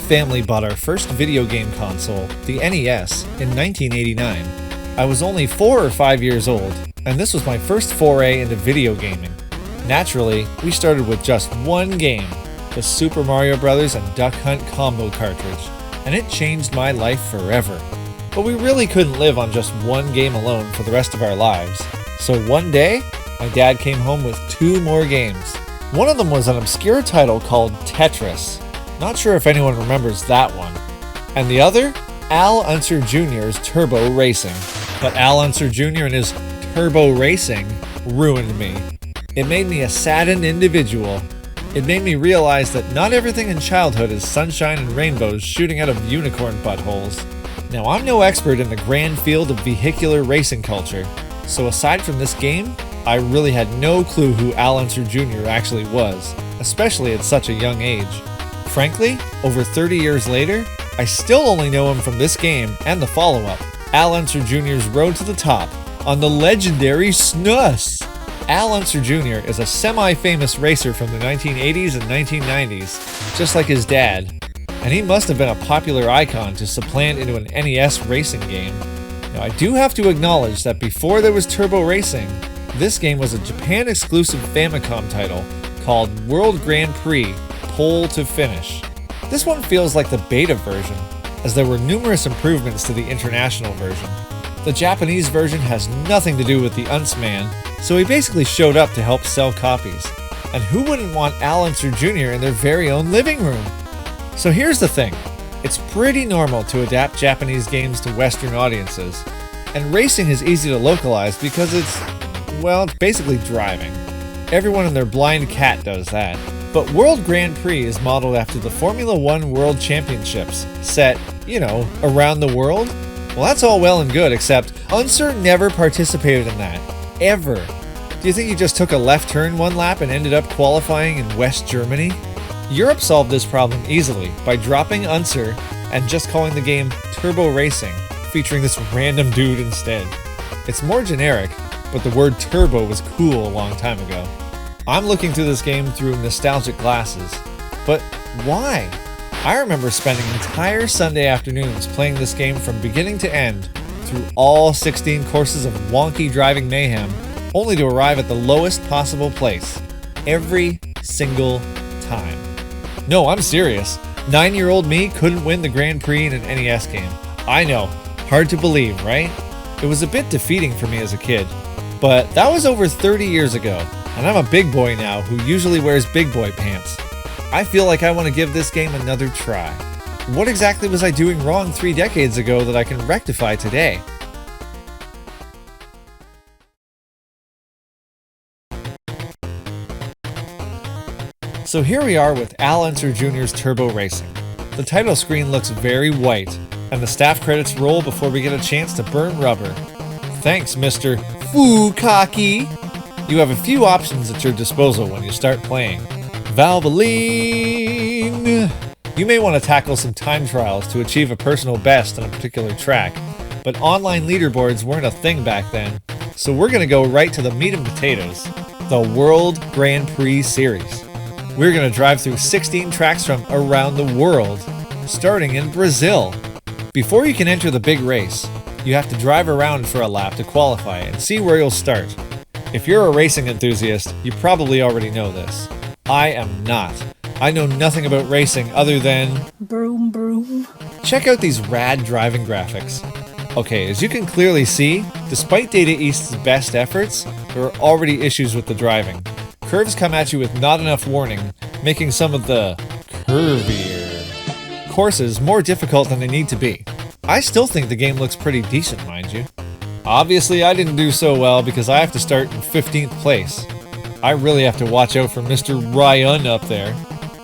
family bought our first video game console, the NES, in 1989. I was only 4 or 5 years old, and this was my first foray into video gaming. Naturally, we started with just one game, the Super Mario Bros. And Duck Hunt combo cartridge, and it changed my life forever. But we really couldn't live on just one game alone for the rest of our lives. So one day, my dad came home with 2 more games. One of them was an obscure title called Tetris. Not sure if anyone remembers that one. And the other? Unser Jr.'s Turbo Racing. But Unser Jr. and his Turbo Racing ruined me. It made me a saddened individual. It made me realize that not everything in childhood is sunshine and rainbows shooting out of unicorn buttholes. Now, I'm no expert in the grand field of vehicular racing culture, so aside from this game, I really had no clue who Unser Jr. actually was, especially at such a young age. Frankly, over 30 years later, I still only know him from this game and the follow-up, Unser Jr.'s Road to the Top, on the legendary SNES. Unser Jr. is a semi-famous racer from the 1980s and 1990s, just like his dad, and he must have been a popular icon to supplant into an NES racing game. Now, I do have to acknowledge that before there was Turbo Racing, this game was a Japan-exclusive Famicom title called World Grand Prix Pole to Finish. This one feels like the beta version, as there were numerous improvements to the international version. The Japanese version has nothing to do with the Untsman, so he basically showed up to help sell copies. And who wouldn't want Unser Jr. in their very own living room? So here's the thing, it's pretty normal to adapt Japanese games to Western audiences, and racing is easy to localize because it's basically driving. Everyone and their blind cat does that. But World Grand Prix is modeled after the Formula One World Championships, set, around the world. Well, that's all well and good, except Unser never participated in that. Ever. Do you think he just took a left turn one lap and ended up qualifying in West Germany? Europe solved this problem easily by dropping Unser and just calling the game Turbo Racing, featuring this random dude instead. It's more generic, but the word turbo was cool a long time ago. I'm looking through this game through nostalgic glasses. But why? I remember spending entire Sunday afternoons playing this game from beginning to end, through all 16 courses of wonky driving mayhem, only to arrive at the lowest possible place. Every single time. No, I'm serious. 9-year-old me couldn't win the Grand Prix in an NES game. I know, hard to believe, right? It was a bit defeating for me as a kid. But that was over 30 years ago, and I'm a big boy now who usually wears big boy pants. I feel like I want to give this game another try. What exactly was I doing wrong 3 decades ago that I can rectify today? So here we are with Unser Jr.'s Turbo Racing. The title screen looks very white, and the staff credits roll before we get a chance to burn rubber. Thanks, Mr. Fukaki! You have a few options at your disposal when you start playing. Valvoline! You may want to tackle some time trials to achieve a personal best on a particular track, but online leaderboards weren't a thing back then, so we're going to go right to the meat and potatoes, the World Grand Prix Series. We're going to drive through 16 tracks from around the world, starting in Brazil. Before you can enter the big race, you have to drive around for a lap to qualify and see where you'll start. If you're a racing enthusiast, you probably already know this. I am not. I know nothing about racing other than... Broom, broom. Check out these rad driving graphics. Okay, as you can clearly see, despite Data East's best efforts, there are already issues with the driving. Curves come at you with not enough warning, making some of the curvier courses more difficult than they need to be. I still think the game looks pretty decent, mind you. Obviously, I didn't do so well because I have to start in 15th place. I really have to watch out for Mr. Ryan up there.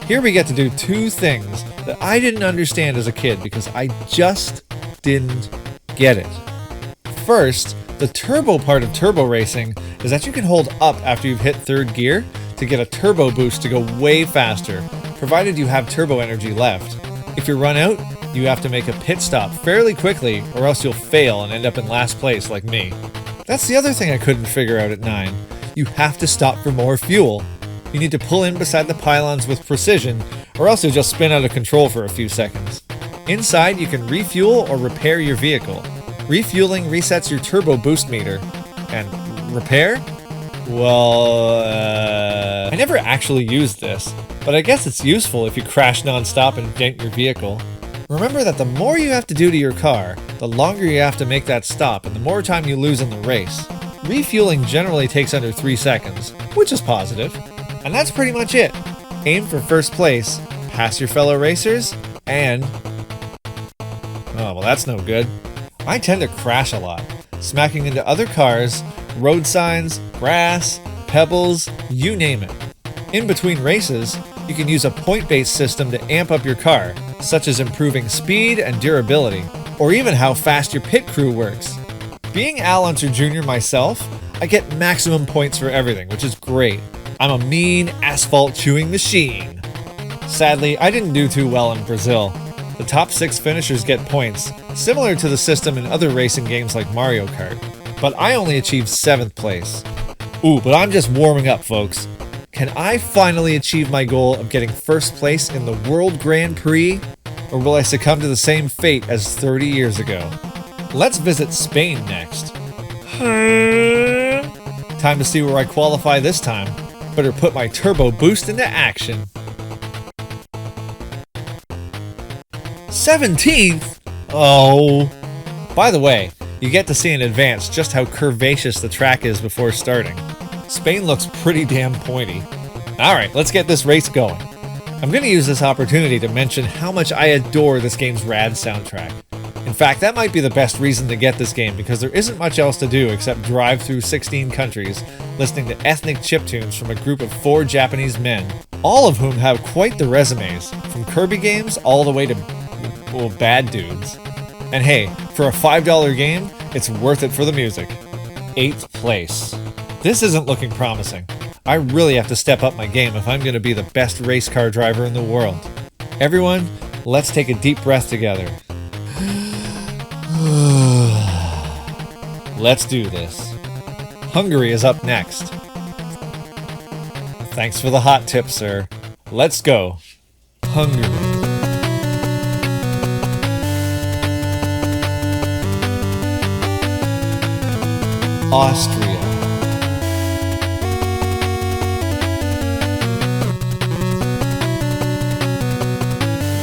Here we get to do 2 things that I didn't understand as a kid because I just didn't get it. First, the turbo part of turbo racing is that you can hold up after you've hit 3rd gear to get a turbo boost to go way faster, provided you have turbo energy left. If you run out, you have to make a pit stop fairly quickly or else you'll fail and end up in last place like me. That's the other thing I couldn't figure out at 9. You have to stop for more fuel. You need to pull in beside the pylons with precision or else you'll just spin out of control for a few seconds. Inside, you can refuel or repair your vehicle. Refueling resets your turbo boost meter. And repair? Well, I never actually used this, but I guess it's useful if you crash non-stop and dent your vehicle. Remember that the more you have to do to your car, the longer you have to make that stop and the more time you lose in the race. Refueling generally takes under 3 seconds, which is positive. And that's pretty much it. Aim for first place, pass your fellow racers, and... oh, well that's no good. I tend to crash a lot, smacking into other cars, road signs, grass, pebbles, you name it. In between races, you can use a point-based system to amp up your car, such as improving speed and durability, or even how fast your pit crew works. Being Unser Jr. myself, I get maximum points for everything, which is great. I'm a mean, asphalt-chewing machine. Sadly, I didn't do too well in Brazil. The top 6 finishers get points, similar to the system in other racing games like Mario Kart, but I only achieved 7th place. Ooh, but I'm just warming up, folks. Can I finally achieve my goal of getting first place in the World Grand Prix? Or will I succumb to the same fate as 30 years ago? Let's visit Spain next. Time to see where I qualify this time. Better put my turbo boost into action. 17th? Oh. By the way, you get to see in advance just how curvaceous the track is before starting. Spain looks pretty damn pointy. Alright, let's get this race going. I'm going to use this opportunity to mention how much I adore this game's rad soundtrack. In fact, that might be the best reason to get this game because there isn't much else to do except drive through 16 countries, listening to ethnic chiptunes from a group of 4 Japanese men, all of whom have quite the resumes, from Kirby games all the way to, well, bad dudes. And hey, for a $5 game, it's worth it for the music. 8th place. This isn't looking promising. I really have to step up my game if I'm going to be the best race car driver in the world. Everyone, let's take a deep breath together. Let's do this. Hungary is up next. Thanks for the hot tip, sir. Let's go. Hungary. Austria.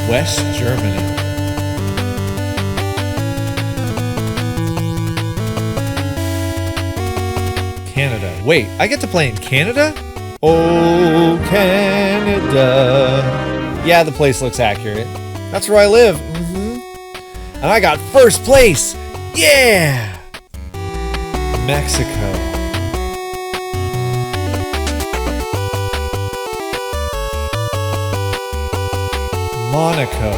West Germany. Canada. Wait, I get to play in Canada? Oh, Canada. Yeah, the place looks accurate. That's where I live. And I got first place. Yeah! Mexico. Monaco.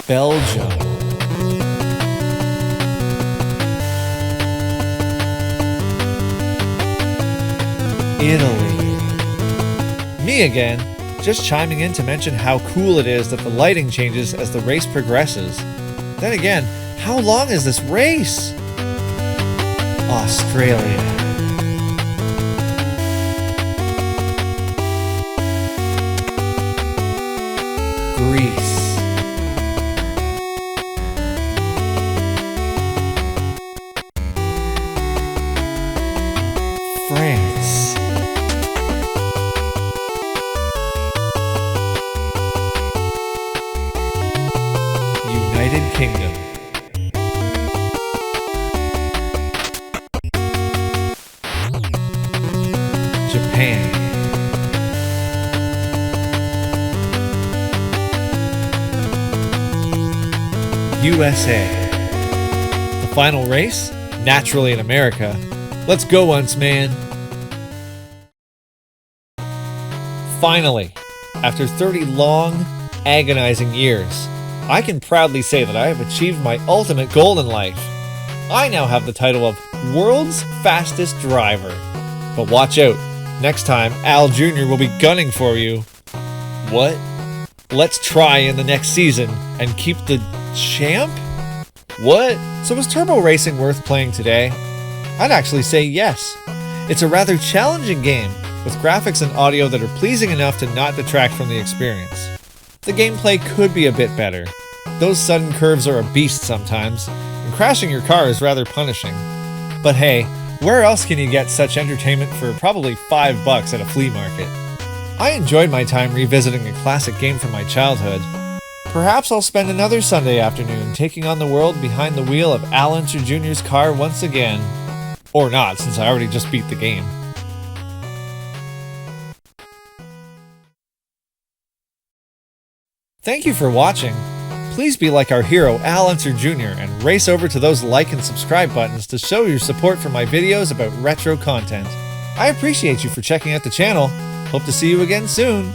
Belgium. Italy. Me again, just chiming in to mention how cool it is that the lighting changes as the race progresses. Then again, how long is this race? Australia. Greece. France. United Kingdom. Japan. USA. The final race? Naturally in America. Let's go once, man. Finally, after 30 long, agonizing years, I can proudly say that I have achieved my ultimate goal in life. I now have the title of World's Fastest Driver. But watch out, next time Al Jr. will be gunning for you. What? Let's try in the next season and keep the champ? What? So was turbo racing worth playing today? I'd actually say yes. It's a rather challenging game, with graphics and audio that are pleasing enough to not detract from the experience. The gameplay could be a bit better. Those sudden curves are a beast sometimes, and crashing your car is rather punishing. But hey, where else can you get such entertainment for probably $5 at a flea market? I enjoyed my time revisiting a classic game from my childhood. Perhaps I'll spend another Sunday afternoon taking on the world behind the wheel of Unser Jr.'s car once again. Or not, since I already just beat the game. Thank you for watching. Please be like our hero Unser Jr. and race over to those like and subscribe buttons to show your support for my videos about retro content. I appreciate you for checking out the channel. Hope to see you again soon.